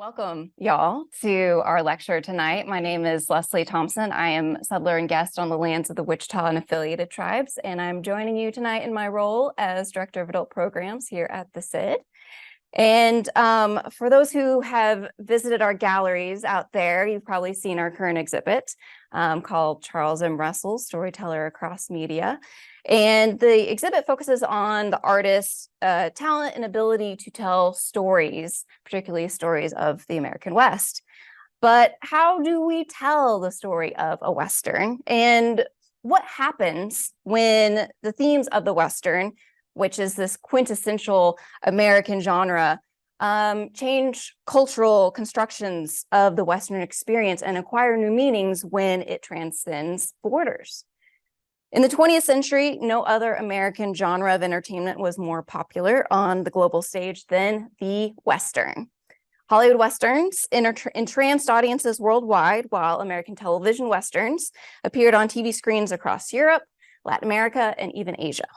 Welcome, y'all, to our lecture tonight. My name is Leslie Thompson. I am settler and guest on the lands of the Wichita and affiliated tribes, and I'm joining you tonight in my role as Director of Adult Programs here at the SID. And for those who have visited our galleries out there, you've probably seen our current exhibit called Charles M. Russell, Storyteller Across Media. And the exhibit focuses on the artist's talent and ability to tell stories, particularly stories of the American West. But how do we tell the story of a Western? And what happens when the themes of the Western, which is this quintessential American genre, change cultural constructions of the Western experience and acquire new meanings when it transcends borders? In the 20th century, no other American genre of entertainment was more popular on the global stage than the Western. Hollywood Westerns entranced audiences worldwide, while American television Westerns appeared on TV screens across Europe, Latin America, and even Asia.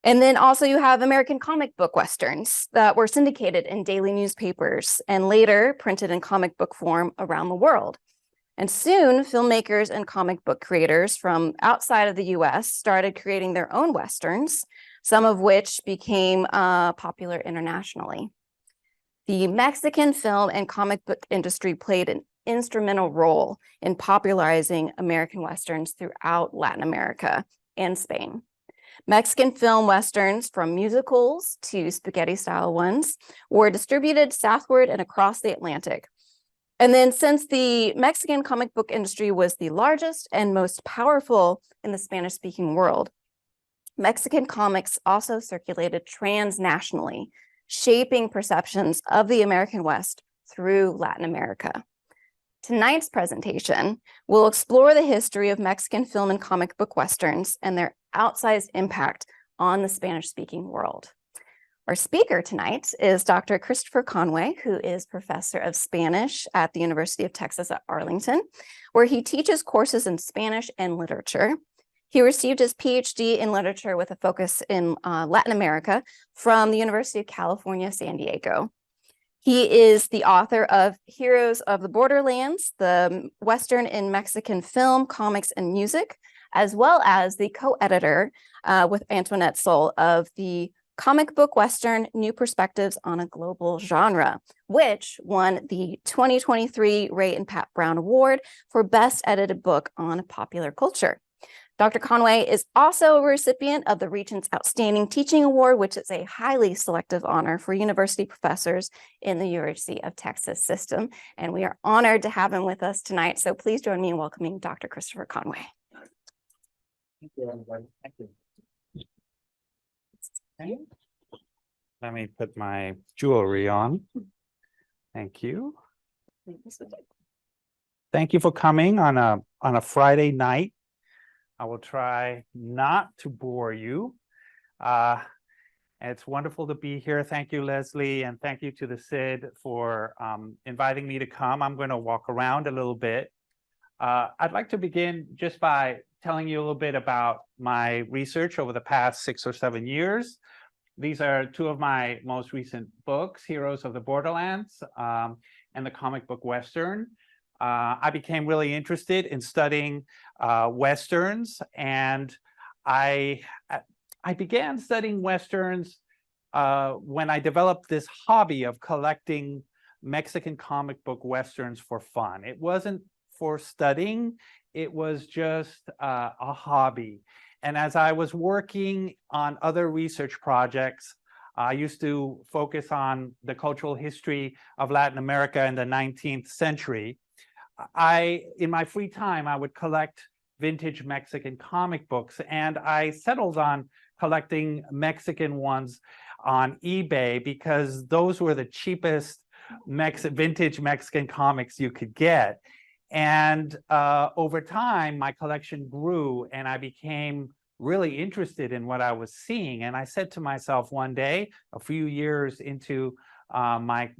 And then also you have American comic book Westerns that were syndicated in daily newspapers and later printed in comic book form around the world. And soon, filmmakers and comic book creators from outside of the US started creating their own Westerns, some of which became popular internationally. The Mexican film and comic book industry played an instrumental role in popularizing American Westerns throughout Latin America and Spain. Mexican film Westerns, from musicals to spaghetti-style ones, were distributed southward and across the Atlantic. And then since the Mexican comic book industry was the largest and most powerful in the Spanish-speaking world, Mexican comics also circulated transnationally, shaping perceptions of the American West through Latin America. Tonight's presentation will explore the history of Mexican film and comic book Westerns and their outsized impact on the Spanish-speaking world. Our speaker tonight is Dr. Christopher Conway, who is professor of Spanish at the University of Texas at Arlington, where he teaches courses in Spanish and literature. He received his PhD in literature with a focus in Latin America from the University of California, San Diego. He is the author of Heroes of the Borderlands, the Western in Mexican film, comics, and music, as well as the co-editor with Antoinette Soul of the Comic Book Western, New Perspectives on a Global Genre, which won the 2023 Ray and Pat Brown Award for Best Edited Book on Popular Culture. Dr. Conway is also a recipient of the Regents Outstanding Teaching Award, which is a highly selective honor for university professors in the University of Texas system. And we are honored to have him with us tonight. So please join me in welcoming Dr. Christopher Conway. Thank you, everybody. Thank you. Okay. Let me put my jewelry on. Thank you. Thank you for coming on a Friday night. I will try not to bore you. It's wonderful to be here. Thank you, Leslie, and thank you to the SID for inviting me to come. I'm going to walk around a little bit. I'd like to begin just by telling you a little bit about my research over the past 6 or 7 years. These are two of my most recent books, Heroes of the Borderlands and the Comic Book Western. I became really interested in studying Westerns, and I began studying Westerns when I developed this hobby of collecting Mexican comic book Westerns for fun. It wasn't for studying, it was just a hobby. And as I was working on other research projects, I used to focus on the cultural history of Latin America in the 19th century. In my free time, I would collect vintage Mexican comic books, and I settled on collecting Mexican ones on eBay because those were the cheapest vintage Mexican comics you could get. And over time, my collection grew and I became really interested in what I was seeing. And I said to myself one day, a few years into my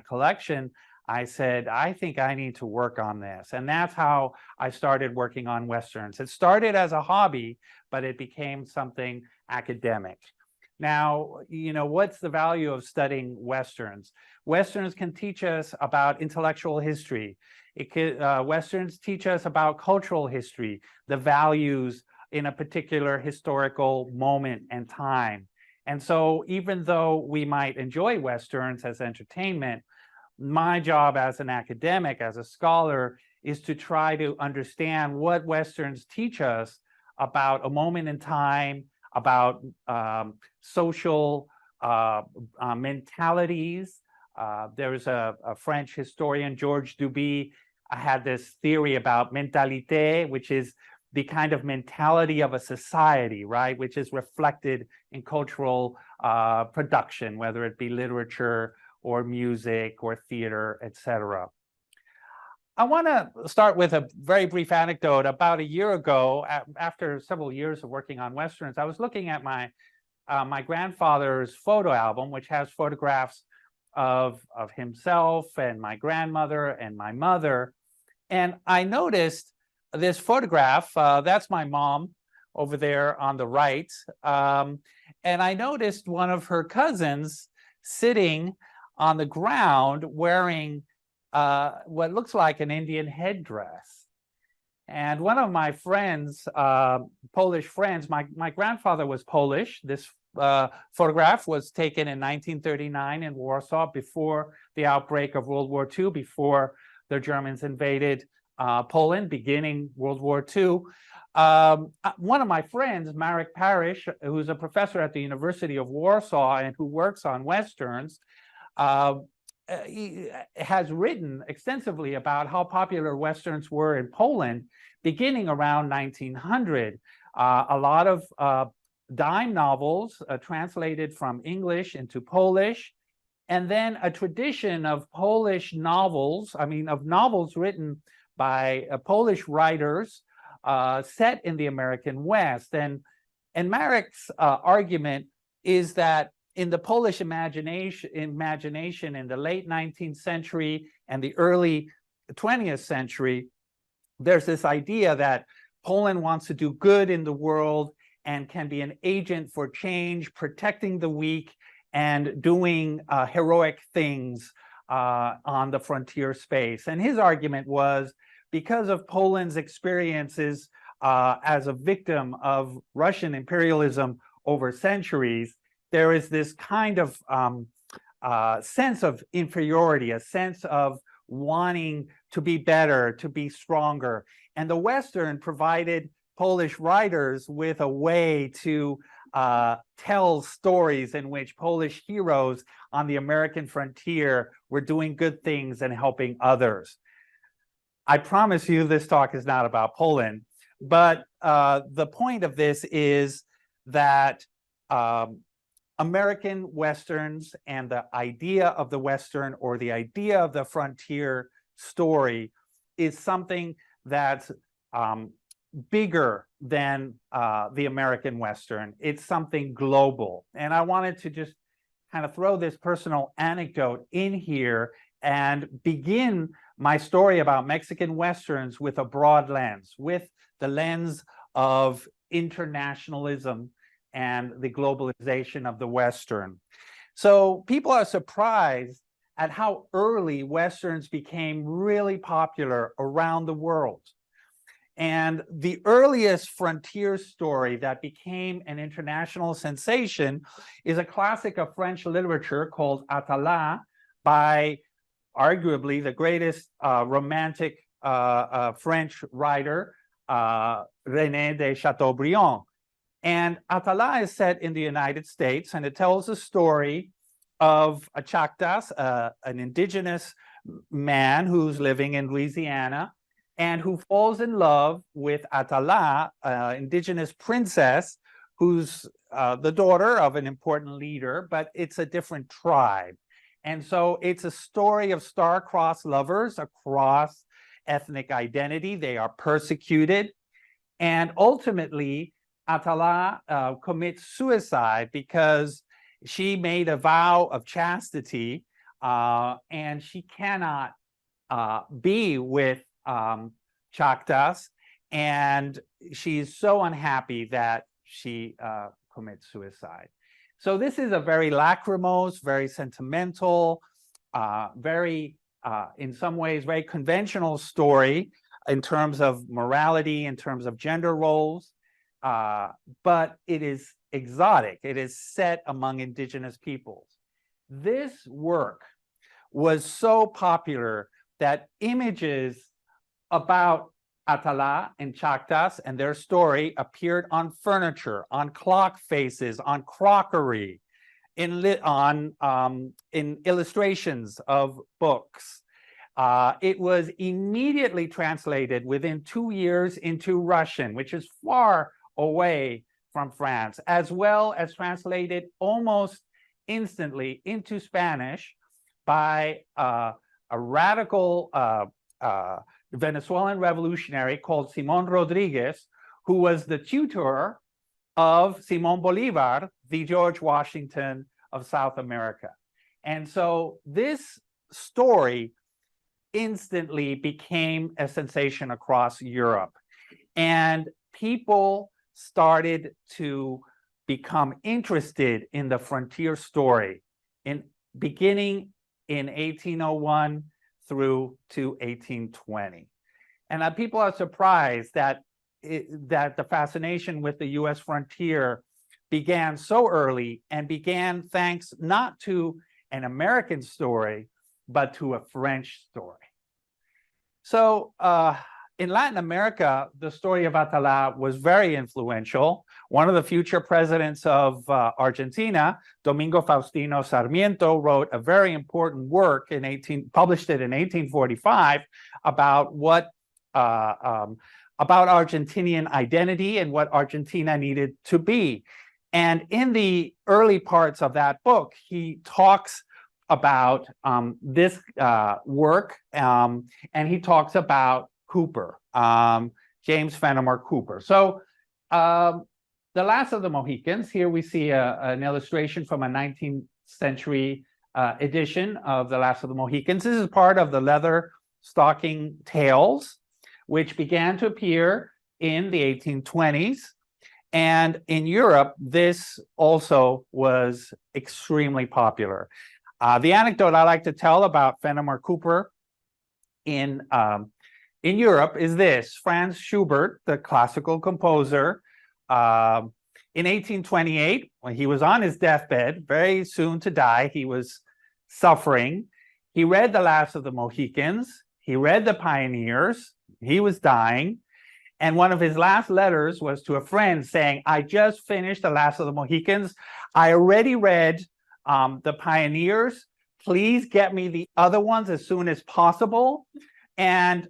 collection, I said, I think I need to work on this. And that's how I started working on Westerns. It started as a hobby, but it became something academic. Now, what's the value of studying Westerns? Westerns can teach us about intellectual history. Westerns teach us about cultural history, the values in a particular historical moment and time. And so even though we might enjoy Westerns as entertainment, my job as an academic, as a scholar, is to try to understand what Westerns teach us about a moment in time, about social mentalities. There's a French historian, Georges Duby, had this theory about mentalité, which is the kind of mentality of a society, right, which is reflected in cultural production, whether it be literature or music or theater, etc. I want to start with a very brief anecdote. About a year ago, after several years of working on Westerns, I was looking at my grandfather's photo album, which has photographs of himself and my grandmother and my mother. And I noticed this photograph. That's my mom over there on the right. And I noticed one of her cousins sitting on the ground wearing what looks like an Indian headdress. And one of my friends, Polish friends, my grandfather was Polish. This photograph was taken in 1939 in Warsaw, before the outbreak of World War II, before the Germans invaded Poland, beginning World War II. One of my friends, Marek Parish, who's a professor at the University of Warsaw and who works on Westerns, he has written extensively about how popular Westerns were in Poland beginning around 1900. A lot of dime novels translated from English into Polish, and then a tradition of Polish novels, of novels written by Polish writers set in the American West. And Marek's argument is that in the Polish imagination in the late 19th century and the early 20th century, there's this idea that Poland wants to do good in the world and can be an agent for change, protecting the weak and doing heroic things on the frontier space. And his argument was, because of Poland's experiences as a victim of Russian imperialism over centuries, there is this kind of sense of inferiority, a sense of wanting to be better, to be stronger. And the Western provided Polish writers with a way to tell stories in which Polish heroes on the American frontier were doing good things and helping others. I promise you this talk is not about Poland, but the point of this is that American Westerns and the idea of the Western, or the idea of the frontier story, is something that's bigger than the American Western. It's something global. And I wanted to just kind of throw this personal anecdote in here and begin my story about Mexican Westerns with a broad lens, with the lens of internationalism and the globalization of the Western. So people are surprised at how early Westerns became really popular around the world. And the earliest frontier story that became an international sensation is a classic of French literature called Atala, by arguably the greatest romantic French writer, René de Chateaubriand. And Atala is set in the United States, and it tells a story of a Chactas, an indigenous man who's living in Louisiana, and who falls in love with Atala, indigenous princess, who's the daughter of an important leader, but it's a different tribe. And so it's a story of star-crossed lovers across ethnic identity. They are persecuted. And ultimately, Atala commits suicide because she made a vow of chastity, and she cannot be with Chactas, and she's so unhappy that she commits suicide. So this is a very lachrymose, very sentimental, very, in some ways, very conventional story in terms of morality, in terms of gender roles, but it is exotic. It is set among indigenous peoples. This work was so popular that images about Atala and Chactas and their story appeared on furniture, on clock faces, on crockery, in illustrations of books. It was immediately translated within 2 years into Russian, which is far away from France, as well as translated almost instantly into Spanish by a radical Venezuelan revolutionary called Simón Rodriguez, who was the tutor of Simón Bolívar, the George Washington of South America. And so this story instantly became a sensation across Europe. And people started to become interested in the frontier story, beginning in 1801 through to 1820. And people are surprised that the fascination with the US frontier began so early, and began thanks not to an American story, but to a French story. So in Latin America, the story of Atala was very influential. One of the future presidents of Argentina, Domingo Faustino Sarmiento, wrote a very important work published it in 1845 about about Argentinian identity and what Argentina needed to be. And in the early parts of that book, he talks about this work, and he talks about Cooper, James Fenimore Cooper. So The Last of the Mohicans, here we see an illustration from a 19th century edition of The Last of the Mohicans. This is part of the leather stocking tales, which began to appear in the 1820s. And in Europe, this also was extremely popular. The anecdote I like to tell about Fenimore Cooper in Europe is this. Franz Schubert, the classical composer, in 1828, when he was on his deathbed, very soon to die, he was suffering. He read The Last of the Mohicans. He read The Pioneers. He was dying. And one of his last letters was to a friend saying, I just finished The Last of the Mohicans. I already read The Pioneers. Please get me the other ones as soon as possible, and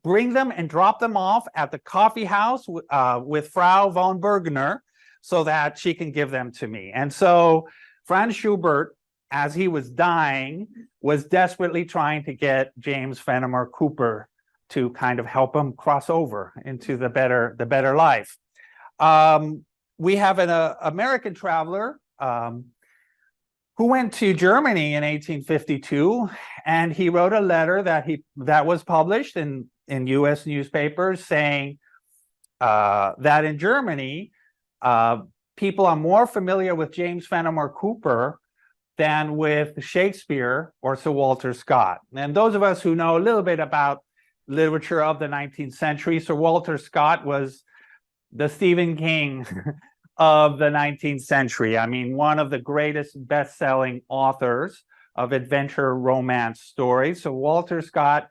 bring them and drop them off at the coffee house with Frau von Bergner so that she can give them to me. And so Franz Schubert, as he was dying, was desperately trying to get James Fenimore Cooper to kind of help him cross over into the better life. We have an American traveler who went to Germany in 1852, and he wrote a letter that was published in U.S. newspapers saying that in Germany, people are more familiar with James Fenimore Cooper than with Shakespeare or Sir Walter Scott. And those of us who know a little bit about literature of the 19th century, Sir Walter Scott was the Stephen King of the 19th century. I mean, one of the greatest best-selling authors of adventure romance stories. So Walter Scott,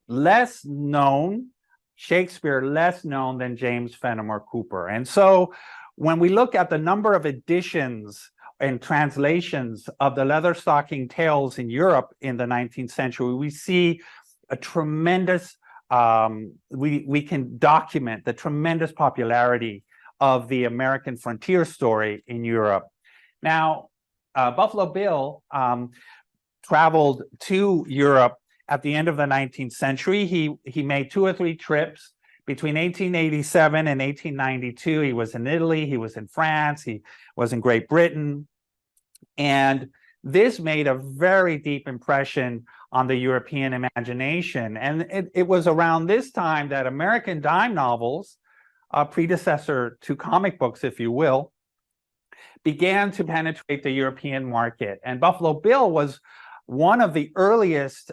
less known, Shakespeare less known than James Fenimore Cooper. And so when we look at the number of editions and translations of the Leatherstocking Tales in Europe in the 19th century, we see a tremendous, we can document the tremendous popularity of the American frontier story in Europe. Now, Buffalo Bill traveled to Europe at the end of the 19th century. He made 2 or 3 trips between 1887 and 1892. He was in Italy, he was in France, he was in Great Britain. And this made a very deep impression on the European imagination. And it was around this time that American dime novels, a predecessor to comic books, if you will, began to penetrate the European market. And Buffalo Bill was one of the earliest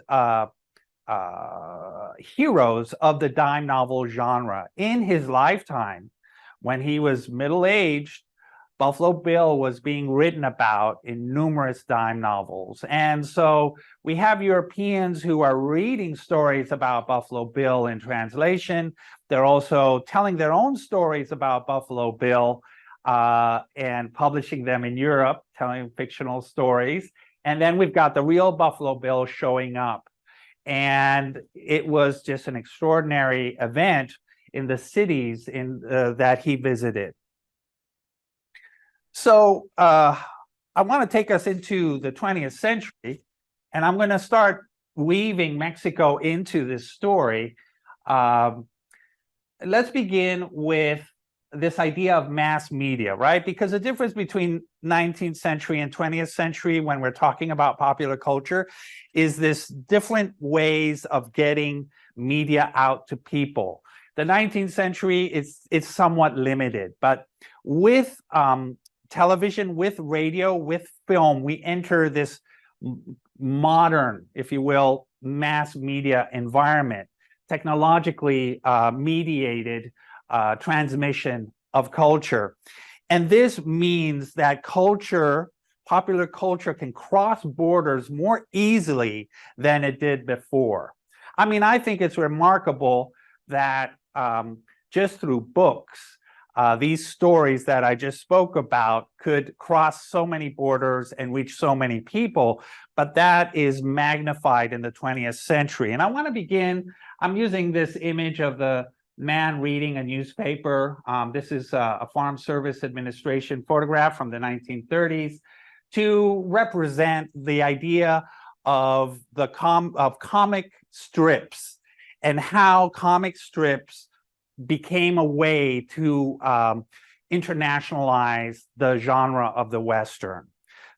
heroes of the dime novel genre. In his lifetime, when he was middle-aged, Buffalo Bill was being written about in numerous dime novels. And so we have Europeans who are reading stories about Buffalo Bill in translation. They're also telling their own stories about Buffalo Bill and publishing them in Europe, telling fictional stories. And then we've got the real Buffalo Bill showing up. And it was just an extraordinary event in the cities that he visited. So I want to take us into the 20th century, and I'm going to start weaving Mexico into this story. Let's begin with this idea of mass media, right? Because the difference between 19th century and 20th century when we're talking about popular culture is this different ways of getting media out to people. The 19th century, it's somewhat limited, but with television, with radio, with film, we enter this modern, if you will, mass media environment, technologically mediated transmission of culture. And this means that culture, popular culture, can cross borders more easily than it did before. I mean, I think it's remarkable that just through books, these stories that I just spoke about could cross so many borders and reach so many people, but that is magnified in the 20th century. And I want to begin, I'm using this image of the man reading a newspaper. This is a Farm Service Administration photograph from the 1930s to represent the idea of comic strips and how comic strips became a way to internationalize the genre of the Western.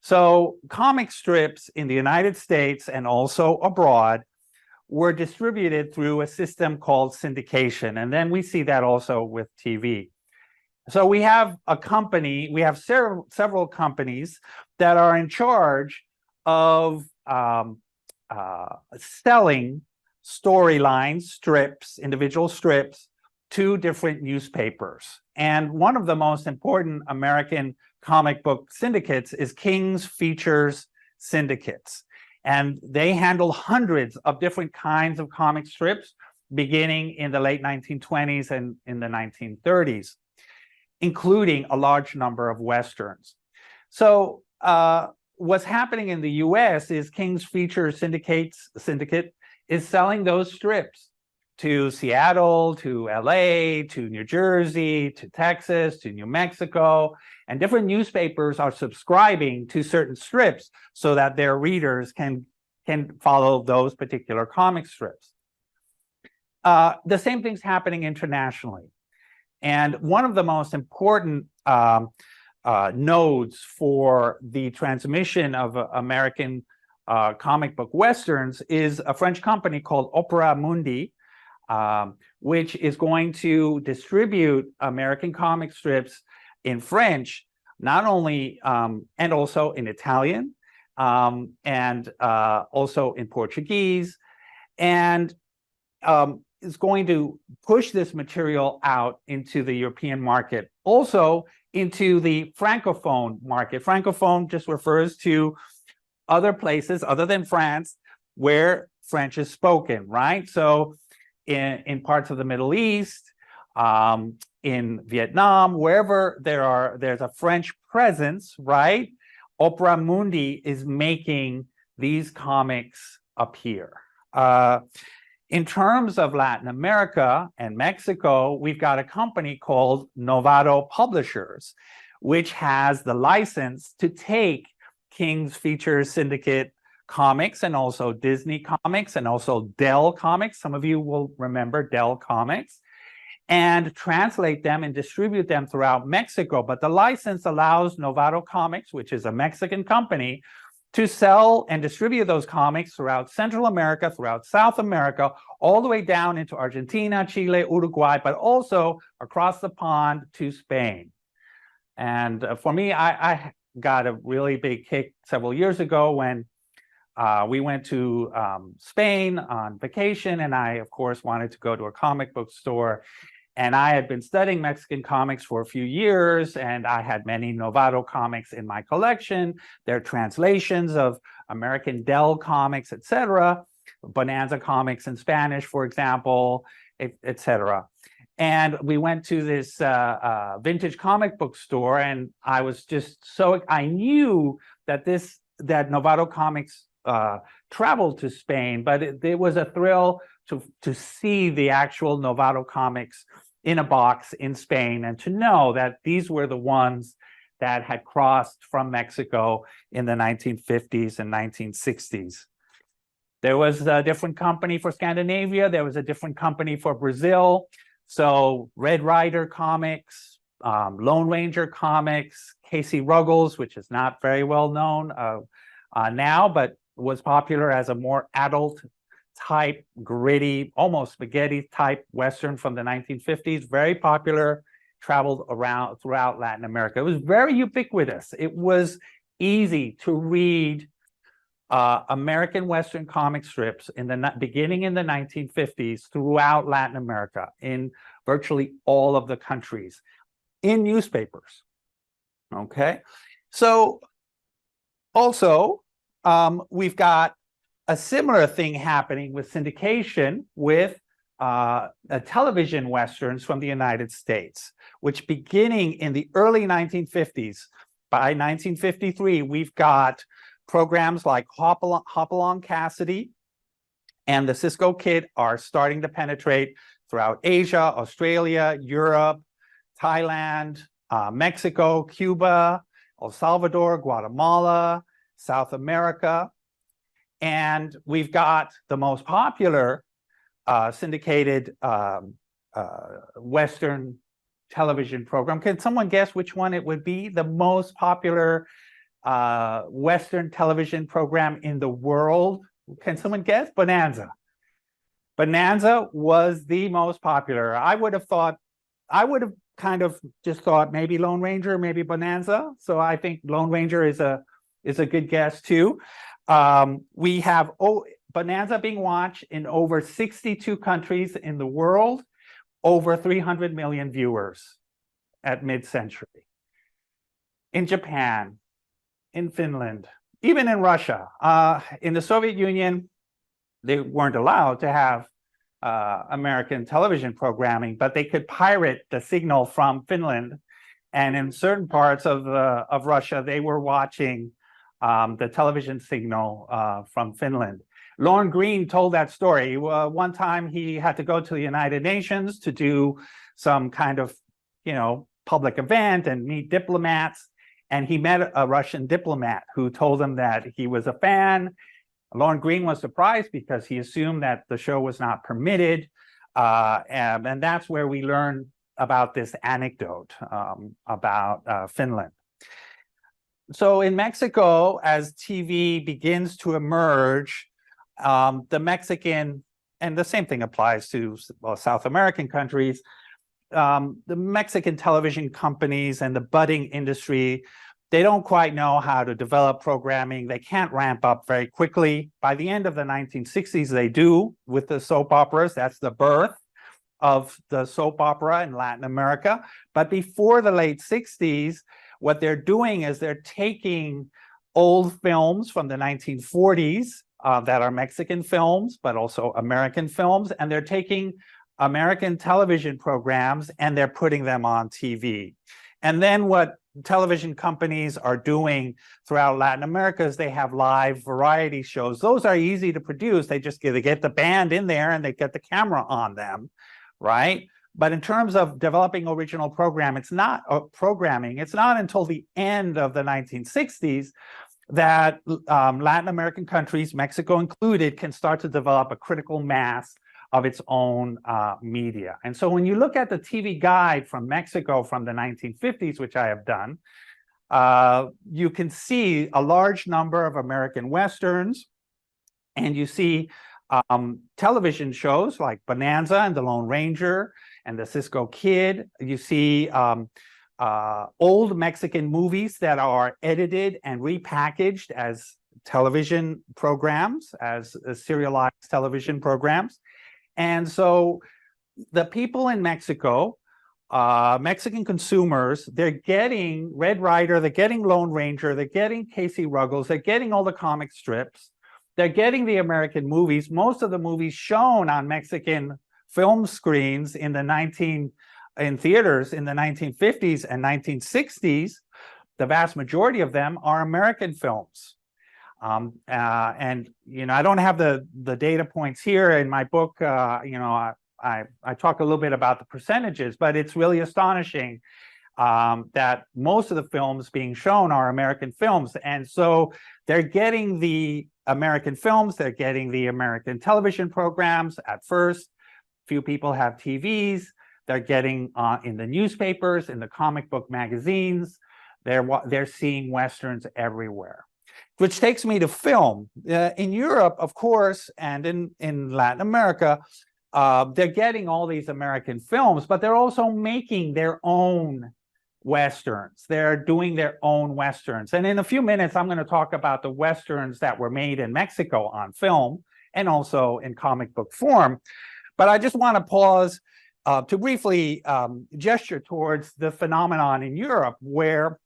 So comic strips in the United States and also abroad were distributed through a system called syndication. And then we see that also with TV. So we have a company, we have several companies that are in charge of selling storylines, strips, individual strips, to different newspapers. And one of the most important American comic book syndicates is King's Features Syndicates. And they handle hundreds of different kinds of comic strips beginning in the late 1920s and in the 1930s, including a large number of Westerns. So what's happening in the US is King's Features Syndicate is selling those strips to Seattle, to LA, to New Jersey, to Texas, to New Mexico, and different newspapers are subscribing to certain strips so that their readers can follow those particular comic strips. The same thing's happening internationally. And one of the most important nodes for the transmission of American comic book Westerns is a French company called Opera Mundi, which is going to distribute American comic strips in French, not only, and also in Italian, and also in Portuguese, and is going to push this material out into the European market, also into the Francophone market. Francophone just refers to other places other than France where French is spoken, right? So in parts of the Middle East, in Vietnam, wherever there's a French presence, right? Opera Mundi is making these comics appear. In terms of Latin America and Mexico, we've got a company called Novato Publishers, which has the license to take King's Features Syndicate comics and also Disney comics and also Dell comics. Some of you will remember Dell comics, and translate them and distribute them throughout Mexico. But the license allows Novato Comics, which is a Mexican company, to sell and distribute those comics throughout Central America, throughout South America, all the way down into Argentina, Chile, Uruguay, but also across the pond to Spain. And for me, I got a really big kick several years ago when we went to Spain on vacation, and I, of course, wanted to go to a comic book store. And I had been studying Mexican comics for a few years, and I had many Novato comics in my collection. They're translations of American Dell comics, etc., Bonanza comics in Spanish, for example, etc. And we went to this vintage comic book store, and I was just I knew that Novato comics traveled to Spain, but it was a thrill to see the actual Novato comics in a box in Spain, and to know that these were the ones that had crossed from Mexico in the 1950s and 1960s. There was a different company for Scandinavia. There was a different company for Brazil. So Red Rider Comics, Lone Ranger Comics, Casey Ruggles, which is not very well known now, but was popular as a more adult type, gritty, almost spaghetti type Western from the 1950s, very popular, traveled around throughout Latin America. It was very ubiquitous. It was easy to read American Western comic strips beginning in the 1950s throughout Latin America, in virtually all of the countries, in newspapers. Okay, so also we've got a similar thing happening with syndication with television Westerns from the United States, which beginning in the early 1950s, by 1953, we've got programs like Hopalong Cassidy and the Cisco Kid are starting to penetrate throughout Asia, Australia, Europe, Thailand, Mexico, Cuba, El Salvador, Guatemala, South America. And we've got the most popular syndicated Western television program. Can someone guess which one it would be? The most popular Western television program in the world? Can someone guess? Bonanza. Bonanza was the most popular. I would have kind of just thought maybe Lone Ranger, maybe Bonanza. So I think Lone Ranger is a good guess too. We have Bonanza being watched in over 62 countries in the world, over 300 million viewers at mid-century. In Japan, in Finland, even in Russia. In the Soviet Union, they weren't allowed to have American television programming, but they could pirate the signal from Finland. And in certain parts of Russia, they were watching the television signal from Finland. Lorne Greene told that story. One time he had to go to the United Nations to do some kind of, public event and meet diplomats. And he met a Russian diplomat who told him that he was a fan. Lorne Greene was surprised because he assumed that the show was not permitted. And that's where we learn about this anecdote about Finland. So in Mexico, as TV begins to emerge, the Mexican, and the same thing applies to South American countries, the Mexican television companies and the budding industry, they don't quite know how to develop programming. They can't ramp up very quickly. By the end of the 1960s, they do with the soap operas. That's the birth of the soap opera in Latin America. But before the late 60s, what they're doing is they're taking old films from the 1940s that are Mexican films, but also American films, and they're taking American television programs and they're putting them on TV. And then what television companies are doing throughout Latin America is they have live variety shows. Those are easy to produce. They get the band in there and they get the camera on them, right? But in terms of developing original programming, it's not until the end of the 1960s that Latin American countries, Mexico included, can start to develop a critical mass of its own media. And so when you look at the TV guide from Mexico from the 1950s, which I have done, you can see a large number of American Westerns, and you see television shows like Bonanza and the Lone Ranger and the Cisco Kid. You see old Mexican movies that are edited and repackaged as television programs, as serialized television programs. And so the people in Mexico, Mexican consumers, they're getting Red Ryder, they're getting Lone Ranger, they're getting Casey Ruggles, they're getting all the comic strips, they're getting the American movies. Most of the movies shown on Mexican film screens in theaters in the 1950s and 1960s, the vast majority of them are American films. And I don't have the data points here in my book. I talk a little bit about the percentages, but it's really astonishing that most of the films being shown are American films. And so they're getting the American films, they're getting the American television programs at first. Few people have TVs. They're getting in the newspapers, in the comic book magazines. They're seeing Westerns everywhere. Which takes me to film. In Europe, of course, and in Latin America, they're getting all these American films, but they're also making their own Westerns. They're doing their own Westerns. And in a few minutes, I'm going to talk about the Westerns that were made in Mexico on film and also in comic book form. But I just want to pause to briefly gesture towards the phenomenon in Europe where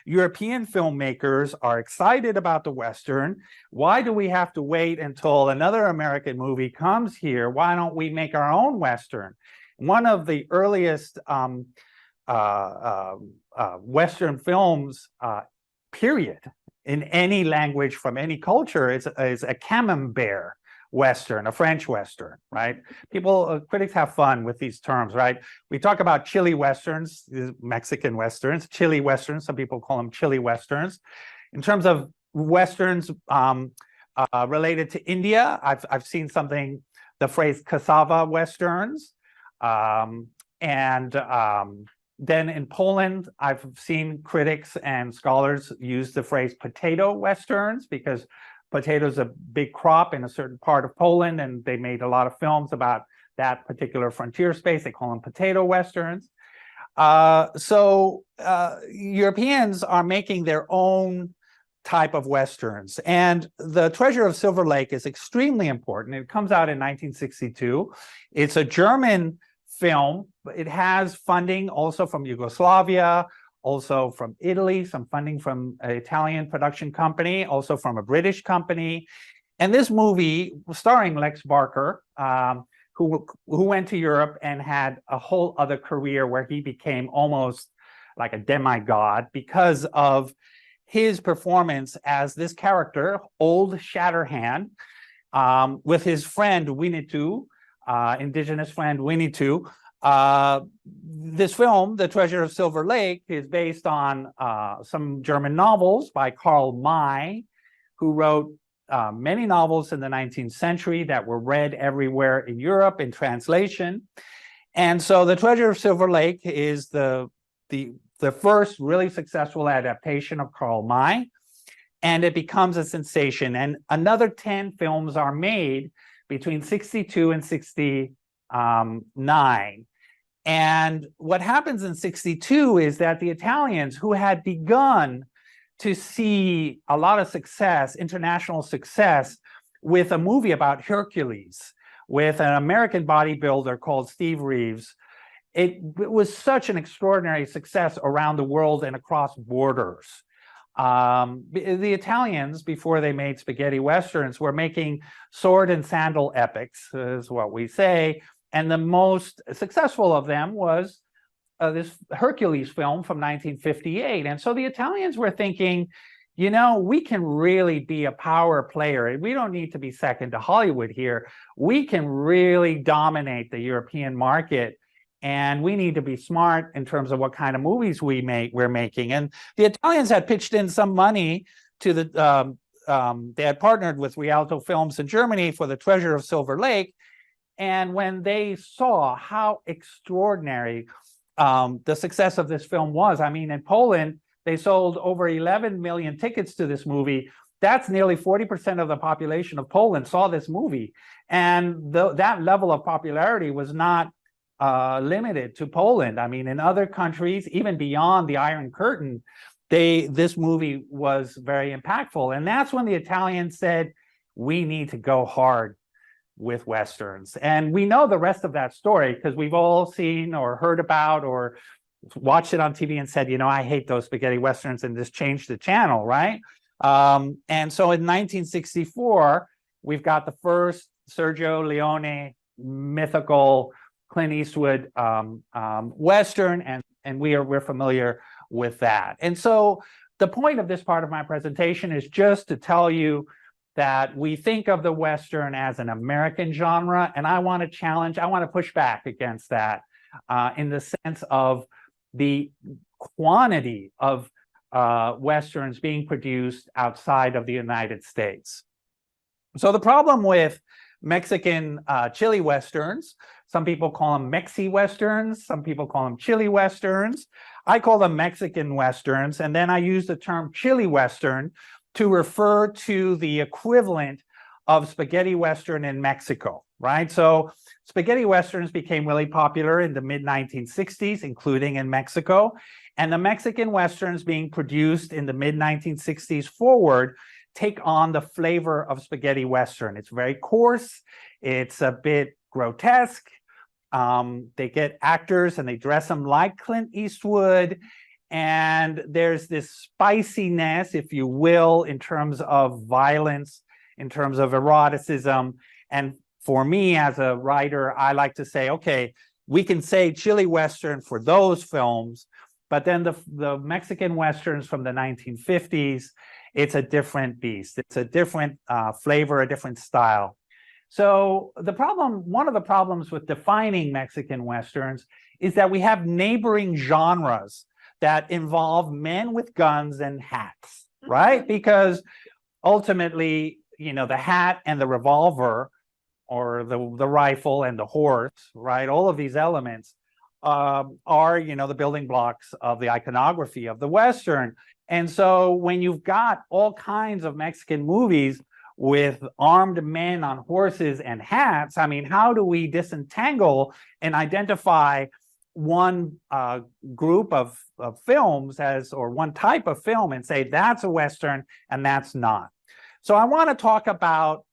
European filmmakers are excited about the Western. Why do we have to wait until another American movie comes here? Why don't we make our own Western? One of the earliest Western films, period, in any language from any culture is a Camembert Western, a French Western, right? Critics have fun with these terms, right? We talk about chili Westerns, Mexican Westerns, chili Westerns, some people call them chili Westerns. In terms of Westerns related to India, I've seen the phrase cassava Westerns. Then in Poland, I've seen critics and scholars use the phrase potato Westerns because potatoes a big crop in a certain part of Poland, and they made a lot of films about that particular frontier space. They call them potato Westerns. So Europeans are making their own type of Westerns. And The Treasure of Silver Lake is extremely important. It comes out in 1962. It's a German film. It has funding also from Yugoslavia, also from Italy, some funding from an Italian production company, also from a British company. And this movie, starring Lex Barker, who went to Europe and had a whole other career where he became almost like a demigod because of his performance as this character, Old Shatterhand, with his friend Winnetou, indigenous friend Winnetou. This film, The Treasure of Silver Lake, is based on some German novels by Karl May, who wrote many novels in the 19th century that were read everywhere in Europe in translation. And so The Treasure of Silver Lake is the first really successful adaptation of Karl May, and it becomes a sensation. And another 10 films are made between 62 and 69. And what happens in 62 is that the Italians, who had begun to see a lot of success, international success, with a movie about Hercules, with an American bodybuilder called Steve Reeves, it was such an extraordinary success around the world and across borders. The Italians, before they made spaghetti Westerns, were making sword and sandal epics, is what we say. And the most successful of them was this Hercules film from 1958. And so the Italians were thinking, we can really be a power player. We don't need to be second to Hollywood here. We can really dominate the European market. And we need to be smart in terms of what kind of movies we're making. And the Italians had pitched in some money to they had partnered with Rialto Films in Germany for The Treasure of Silver Lake. And when they saw how extraordinary the success of this film was, in Poland, they sold over 11 million tickets to this movie. That's nearly 40% of the population of Poland saw this movie. And that level of popularity was not limited to Poland. I mean, in other countries, even beyond the Iron Curtain, this movie was very impactful. And that's when the Italians said, we need to go hard with Westerns. And we know the rest of that story because we've all seen or heard about or watched it on TV and said, you know, I hate those spaghetti Westerns, and just changed the channel, right? And so in 1964, we've got the first Sergio Leone mythical Clint Eastwood Western, and we're familiar with that. And so the point of this part of my presentation is just to tell you that we think of the Western as an American genre, and I want to push back against that in the sense of the quantity of Westerns being produced outside of the United States. So the problem with Mexican chili Westerns, some people call them Mexi Westerns, some people call them chili Westerns. I call them Mexican Westerns, and then I use the term chili Western to refer to the equivalent of spaghetti Western in Mexico, right? So spaghetti Westerns became really popular in the mid-1960s, including in Mexico. And the Mexican Westerns being produced in the mid-1960s forward take on the flavor of spaghetti Western. It's very coarse. It's a bit grotesque. They get actors and they dress them like Clint Eastwood. And there's this spiciness, if you will, in terms of violence, in terms of eroticism. And for me as a writer, I like to say, okay, we can say chili Western for those films, but then the Mexican Westerns from the 1950s, it's a different beast. It's a different flavor, a different style. So one of the problems with defining Mexican Westerns is that we have neighboring genres that involve men with guns and hats, right? Because ultimately, you know, the hat and the revolver, or the rifle and the horse, right? All of these elements are, you know, the building blocks of the iconography of the Western. And so when you've got all kinds of Mexican movies with armed men on horses and hats, I mean, how do we disentangle and identify one group of films or one type of film and say that's a Western and that's not? So I want to talk about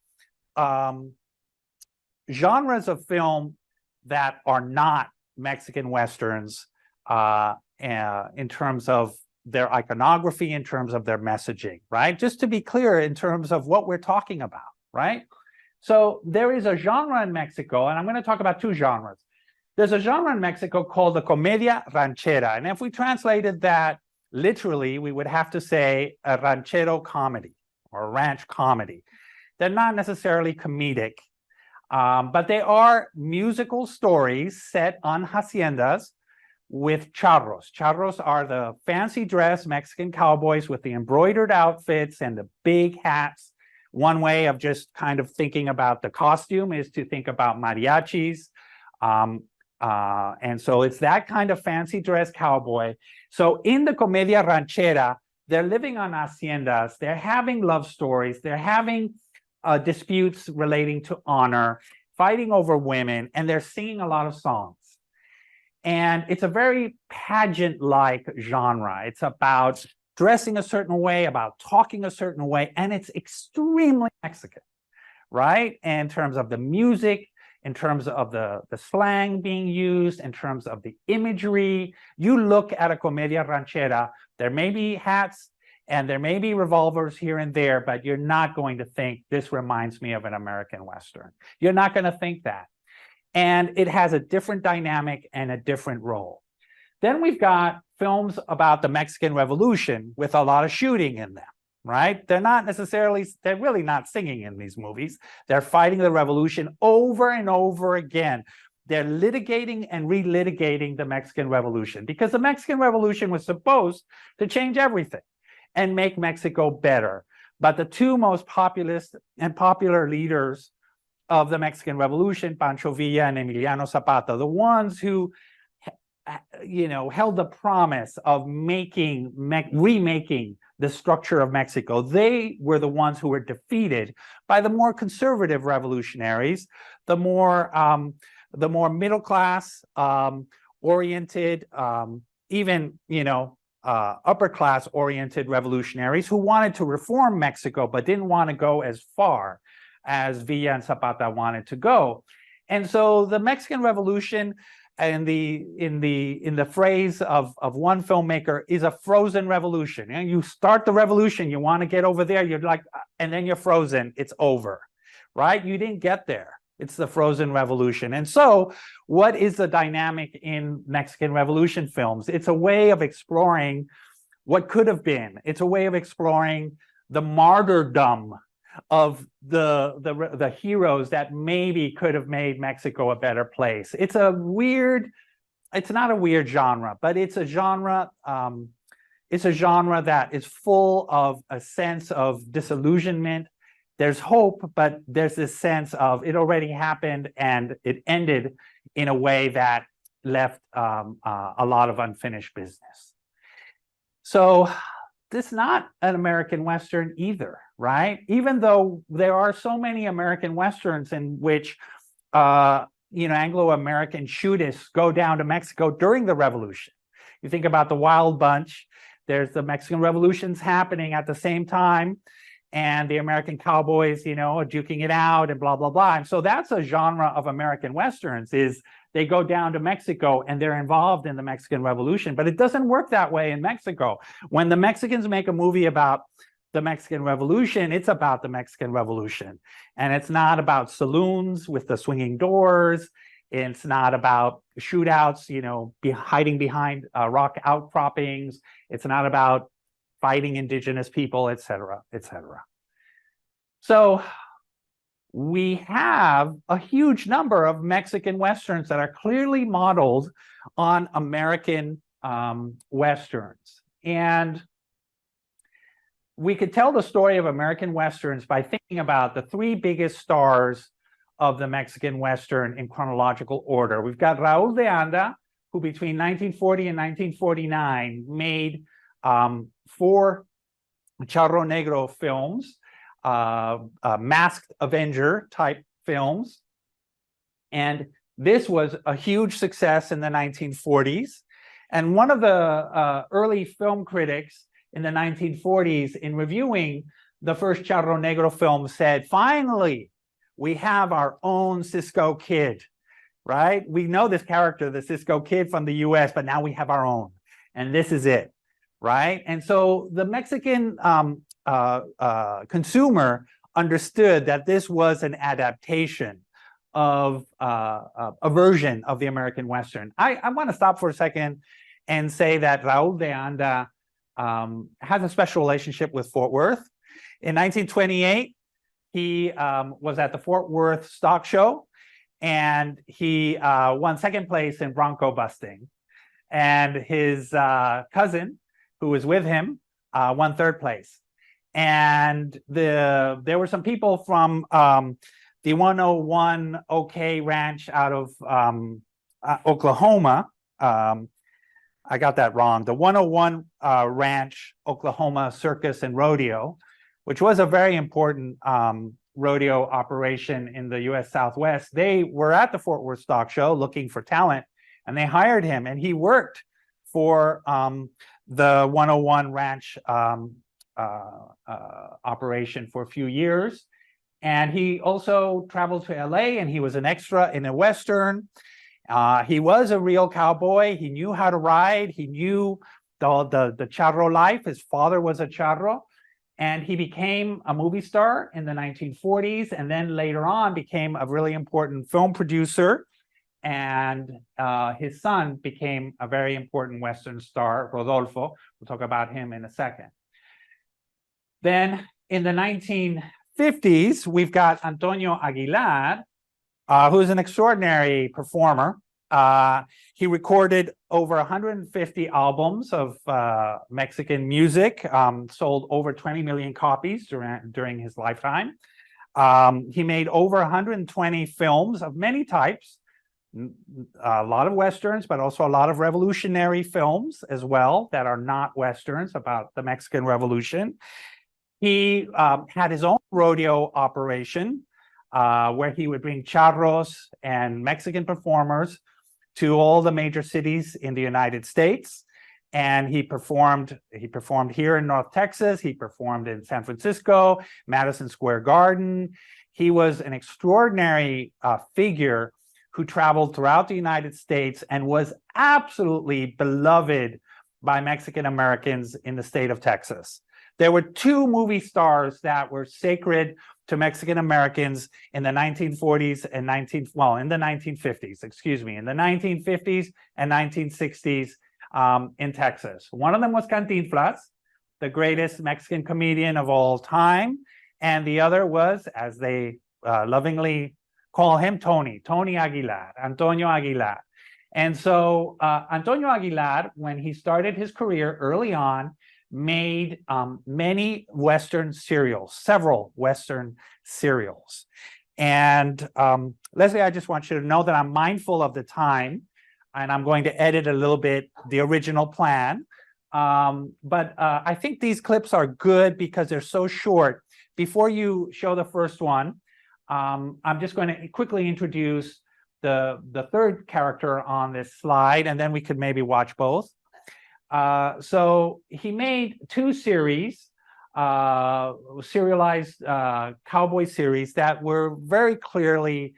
genres of film that are not Mexican Westerns in terms of their iconography, in terms of their messaging, right? Just to be clear in terms of what we're talking about, right? So there is a genre in Mexico, and I'm going to talk about two genres. There's a genre in Mexico called the comedia ranchera. And if we translated that literally, we would have to say a ranchero comedy or ranch comedy. They're not necessarily comedic, but they are musical stories set on haciendas with charros. Charros are the fancy dress Mexican cowboys with the embroidered outfits and the big hats. One way of just kind of thinking about the costume is to think about mariachis. And so it's that kind of fancy dress cowboy. So in the comedia ranchera, they're living on haciendas, they're having love stories, they're having disputes relating to honor, fighting over women, and they're singing a lot of songs. And it's a very pageant-like genre. It's about dressing a certain way, about talking a certain way, and it's extremely Mexican, right? In terms of the music, in terms of the slang being used, in terms of the imagery. You look at a comedia ranchera, there may be hats and there may be revolvers here and there, but you're not going to think, this reminds me of an American Western. You're not going to think that. And it has a different dynamic and a different role. Then we've got films about the Mexican Revolution with a lot of shooting in them, right? They're really not singing in these movies. They're fighting the revolution over and over again. They're litigating and relitigating the Mexican Revolution because the Mexican Revolution was supposed to change everything and make Mexico better. But the two most populist and popular leaders of the Mexican Revolution, Pancho Villa and Emiliano Zapata, the ones who, you know, held the promise of remaking the structure of Mexico, they were the ones who were defeated by the more conservative revolutionaries, the more the more middle class oriented, even, upper class oriented revolutionaries who wanted to reform Mexico, but didn't want to go as far as Villa and Zapata wanted to go. And so the Mexican Revolution, in the phrase of one filmmaker, is a frozen revolution. And you start the revolution, you want to get over there, you're like, and then you're frozen, it's over, right? You didn't get there. It's the frozen revolution. And so what is the dynamic in Mexican Revolution films? It's a way of exploring what could have been. It's a way of exploring the martyrdom of the heroes that maybe could have made Mexico a better place. It's not a weird genre, but it's a genre that is full of a sense of disillusionment. There's hope, but there's this sense of it already happened and it ended in a way that left a lot of unfinished business. So this is not an American Western either, right? Even though there are so many American Westerns in which Anglo-American shooters go down to Mexico during the revolution. You think about the Wild Bunch, there's the Mexican Revolutions happening at the same time, and the American cowboys, are duking it out and blah, blah, blah. And so that's a genre of American Westerns, is they go down to Mexico and they're involved in the Mexican Revolution. But it doesn't work that way in Mexico. When the Mexicans make a movie about the Mexican Revolution, it's about the Mexican Revolution. And it's not about saloons with the swinging doors. It's not about shootouts, hiding behind rock outcroppings. It's not about fighting indigenous people, et cetera, et cetera. So we have a huge number of Mexican Westerns that are clearly modeled on American Westerns. And we could tell the story of American Westerns by thinking about the three biggest stars of the Mexican Western in chronological order. We've got Raúl de Anda, who between 1940 and 1949 made 4 Charro Negro films, Masked Avenger type films. And this was a huge success in the 1940s. And one of the early film critics in the 1940s, in reviewing the first Charro Negro film, said, finally, we have our own Cisco Kid, right? We know this character, the Cisco Kid from the US, but now we have our own. And this is it. Right. And so the Mexican consumer understood that this was an adaptation of a version of the American Western. I want to stop for a second and say that Raúl de Anda has a special relationship with Fort Worth. In 1928, he was at the Fort Worth Stock Show, and he won second place in Bronco busting. And his cousin, who was with him, won third place. And there were some people from the 101 OK Ranch out of Oklahoma. I got that wrong. The 101 Ranch, Oklahoma Circus and Rodeo, which was a very important rodeo operation in the US Southwest. They were at the Fort Worth Stock Show looking for talent, and they hired him, and he worked for the 101 Ranch operation for a few years. And he also traveled to LA, and he was an extra in a Western. He was a real cowboy. He knew how to ride. He knew the charro life. His father was a charro. And he became a movie star in the 1940s, and then later on became a really important film producer. And his son became a very important Western star, Rodolfo. We'll talk about him in a second. Then in the 1950s, we've got Antonio Aguilar, who's an extraordinary performer. He recorded over 150 albums of Mexican music, sold over 20 million copies during his lifetime. He made over 120 films of many types, a lot of Westerns, but also a lot of revolutionary films as well that are not Westerns about the Mexican Revolution. He had his own rodeo operation where he would bring charros and Mexican performers to all the major cities in the United States. And he performed here in North Texas. He performed in San Francisco, Madison Square Garden. He was an extraordinary figure who traveled throughout the United States and was absolutely beloved by Mexican Americans in the state of Texas. There were two movie stars that were sacred to Mexican Americans in the 1940s and in the 1950s, excuse me, in the 1950s and 1960s in Texas. One of them was Cantinflas, the greatest Mexican comedian of all time. And the other was, as they lovingly call him, Tony Aguilar, Antonio Aguilar. And so Antonio Aguilar, when he started his career early on, made many Western serials, several Western serials. And Leslie, I just want you to know that I'm mindful of the time, and I'm going to edit a little bit the original plan. But I think these clips are good because they're so short. Before you show the first one, I'm just going to quickly introduce the third character on this slide, and then we could maybe watch both. So he made two series, serialized cowboy series that were very clearly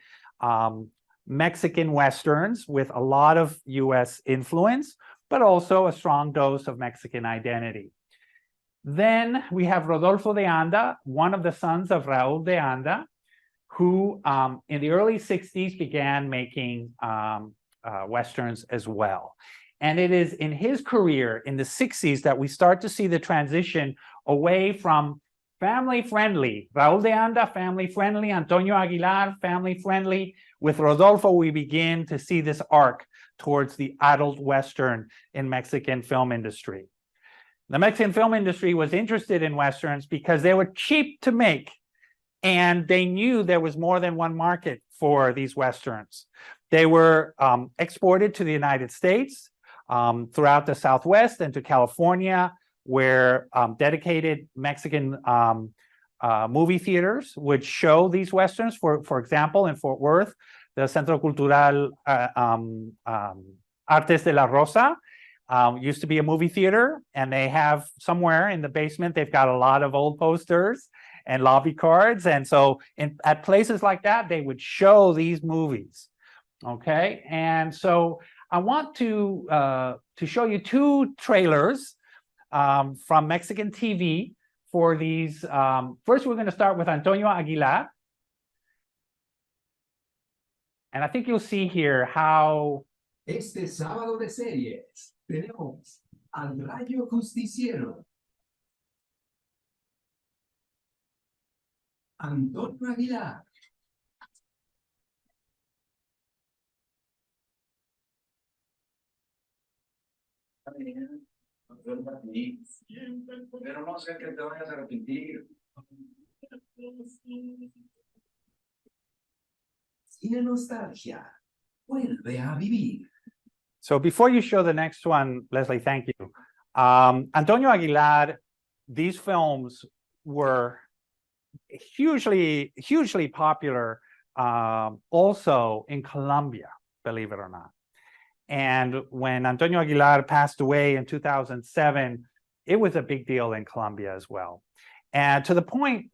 Mexican Westerns with a lot of US influence, but also a strong dose of Mexican identity. Then we have Rodolfo de Anda, one of the sons of Raúl de Anda, who in the early 60s began making Westerns as well. And it is in his career in the 60s that we start to see the transition away from family-friendly, Raúl de Anda, family-friendly, Antonio Aguilar, family-friendly. With Rodolfo, we begin to see this arc towards the adult Western in Mexican film industry. The Mexican film industry was interested in Westerns because they were cheap to make, and they knew there was more than one market for these Westerns. They were exported to the United States, throughout the Southwest and to California, where dedicated Mexican movie theaters would show these Westerns. For example, in Fort Worth, the Centro Cultural Artes de la Rosa used to be a movie theater, and they have somewhere in the basement, they've got a lot of old posters and lobby cards. And so at places like that, they would show these movies. Okay, and so I want to show you two trailers from Mexican TV for these. First, we're going to start with Antonio Aguilar. And I think you'll see here how... Este sábado de series tenemos al Rayo Justiciero, Antonio Aguilar. Pero no sé que te vayas a arrepentir. Cine Nostalgia vuelve a vivir. So before you show the next one, Leslie, thank you. Antonio Aguilar, these films were hugely popular also in Colombia, believe it or not. And when Antonio Aguilar passed away in 2007, it was a big deal in Colombia as well. And to the point,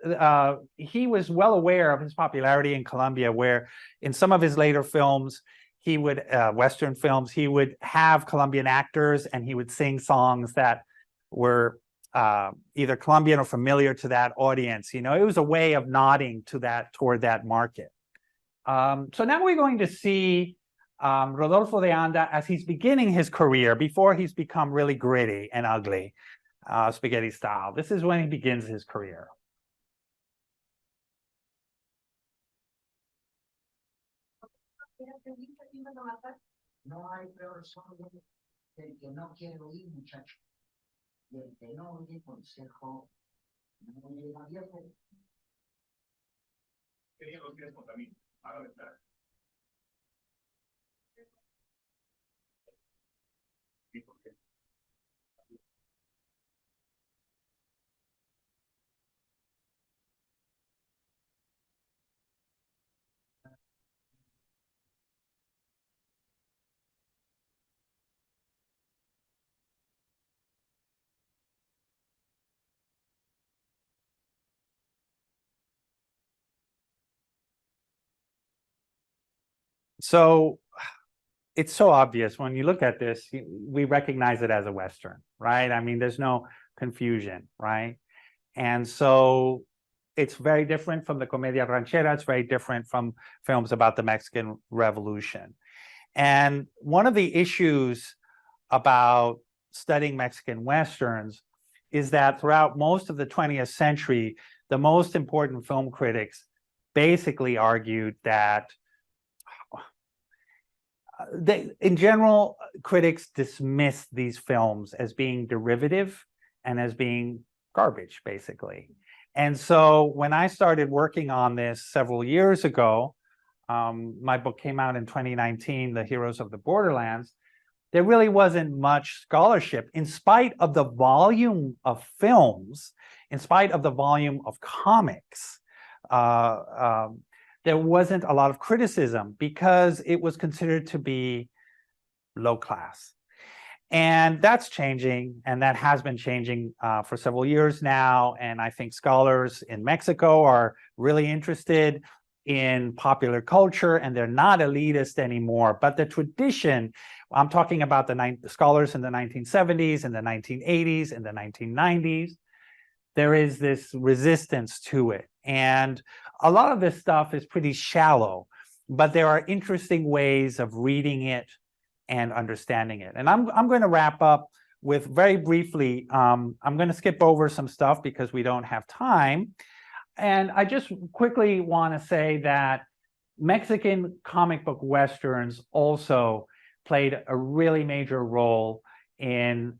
he was well aware of his popularity in Colombia, where in some of his later films, he would, Western films, he would have Colombian actors and he would sing songs that were either Colombian or familiar to that audience. You know, it was a way of nodding to that, toward that market. So now we're going to see Rodolfo de Anda as he's beginning his career, before he's become really gritty and ugly, spaghetti style. This is when he begins his career. No hay peor sordo que el que no quiere oír, muchacho. Y el que no oye consejo no llega viejo. Tenía los pies contra mí. Ahora está. ¿Y por qué? So it's so obvious when you look at this, we recognize it as a Western, right? I mean, there's no confusion, right? And so it's very different from the Comedia Ranchera. It's very different from films about the Mexican Revolution. And one of the issues about studying Mexican Westerns is that throughout most of the 20th century, the most important film critics basically argued that in general, critics dismissed these films as being derivative and as being garbage, basically. And so when I started working on this several years ago, my book came out in 2019, The Heroes of the Borderlands, there really wasn't much scholarship in spite of the volume of films, in spite of the volume of comics. There wasn't a lot of criticism because it was considered to be low class. And that's changing, and that has been changing for several years now. And I think scholars in Mexico are really interested in popular culture, and they're not elitist anymore. But the tradition, I'm talking about the scholars in the 1970s, in the 1980s, in the 1990s, there is this resistance to it. And a lot of this stuff is pretty shallow, but there are interesting ways of reading it and understanding it. And I'm going to wrap up with very briefly, I'm going to skip over some stuff because we don't have time. And I just quickly want to say that Mexican comic book Westerns also played a really major role in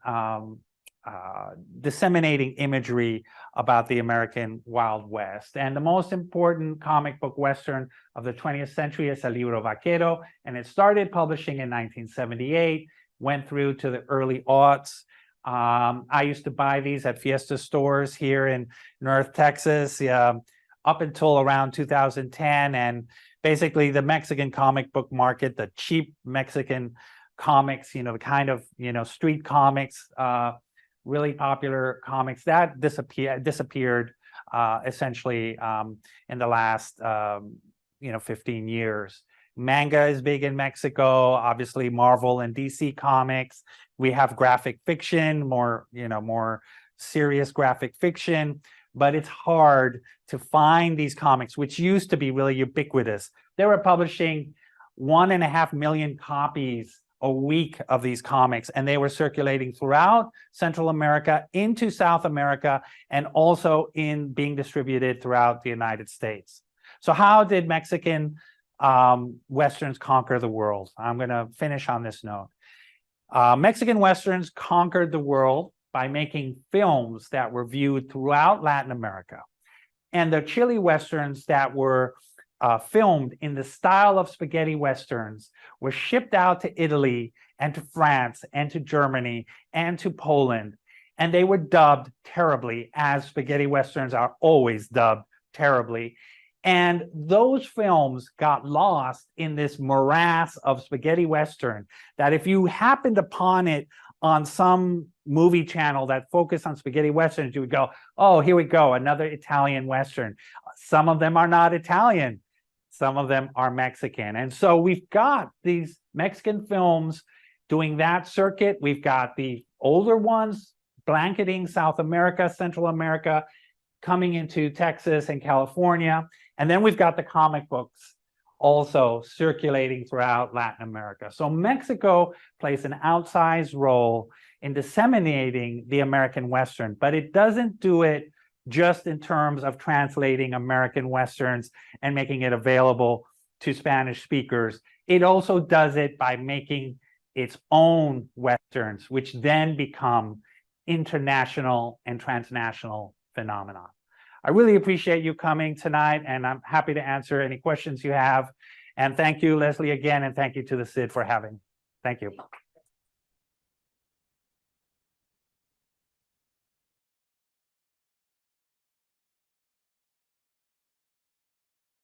disseminating imagery about the American Wild West. And the most important comic book Western of the 20th century is El Libro Vaquero, and it started publishing in 1978, went through to the early aughts. I used to buy these at Fiesta stores here in North Texas up until around 2010. And basically the Mexican comic book market, the cheap Mexican comics, the kind of, street comics, really popular comics, that disappeared essentially in the last 15 years. Manga is big in Mexico, obviously Marvel and DC comics. We have graphic fiction, more serious graphic fiction, but it's hard to find these comics, which used to be really ubiquitous. They were publishing 1.5 million copies a week of these comics, and they were circulating throughout Central America, into South America, and also in being distributed throughout the United States. So how did Mexican Westerns conquer the world? I'm going to finish on this note. Mexican Westerns conquered the world by making films that were viewed throughout Latin America. And the Chile Westerns that were filmed in the style of spaghetti Westerns were shipped out to Italy and to France and to Germany and to Poland. And they were dubbed terribly, as spaghetti Westerns are always dubbed terribly. And those films got lost in this morass of spaghetti Western that if you happened upon it on some movie channel that focused on spaghetti Westerns, you would go, oh, here we go, another Italian Western. Some of them are not Italian. Some of them are Mexican. And so we've got these Mexican films doing that circuit. We've got the older ones blanketing South America, Central America, coming into Texas and California. And then we've got the comic books also circulating throughout Latin America. So Mexico plays an outsized role in disseminating the American Western, but it doesn't do it just in terms of translating American Westerns and making it available to Spanish speakers. It also does it by making its own Westerns, which then become international and transnational phenomena. I really appreciate you coming tonight, and I'm happy to answer any questions you have. And thank you, Leslie, again, and thank you to the SID for having me. Thank you.